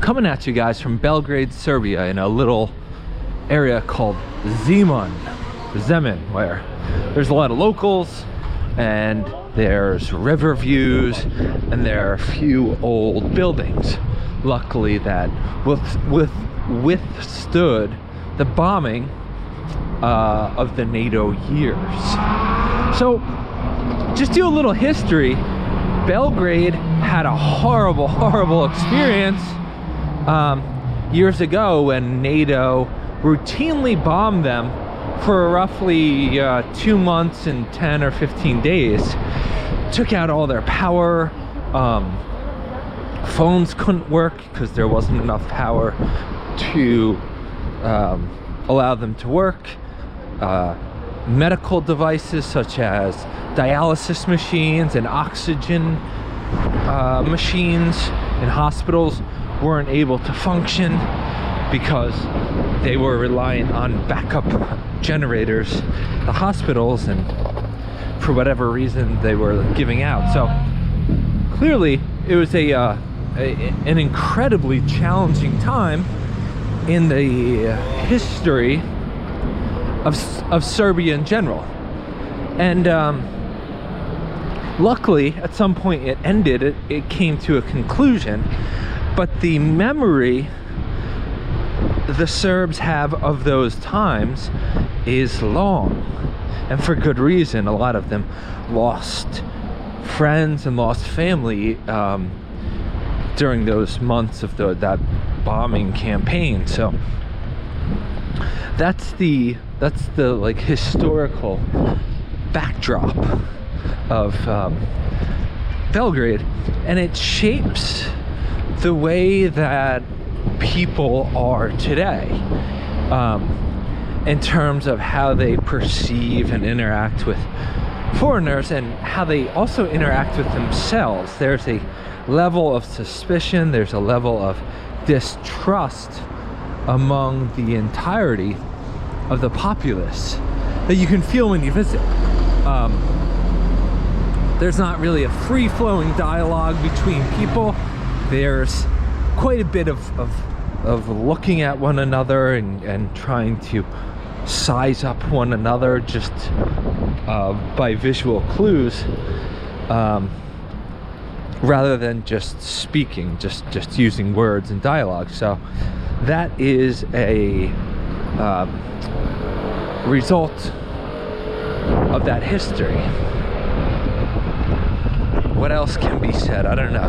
coming at you guys from Belgrade, Serbia, in a little area called Zemen, where there's a lot of locals, and there's river views, and there are a few old buildings, luckily, that withstood the bombing of the NATO years. So, just do a little history. Belgrade had a horrible experience years ago when NATO routinely bombed them for roughly 2 months and 10 or 15 days. Took out all their power. Phones couldn't work because there wasn't enough power to allow them to work. Medical devices such as dialysis machines and oxygen machines in hospitals weren't able to function because they were reliant on backup generators, the hospitals, and for whatever reason they were giving out. So clearly it was an incredibly challenging time in the history of Serbia in general. And luckily at some point it ended, it came to a conclusion, but the memory the Serbs have of those times is long, and for good reason. A lot of them lost friends and lost family during those months of that bombing campaign. So that's the like historical backdrop of Belgrade, and it shapes the way that people are today in terms of how they perceive and interact with foreigners, and how they also interact with themselves. There's a level of suspicion, there's a level of distrust among the entirety of the populace that you can feel when you visit. There's not really a free-flowing dialogue between people. There's quite a bit of looking at one another and trying to size up one another just by visual clues, rather than just speaking, just using words and dialogue. So that is a result of that history. What else can be said? I don't know.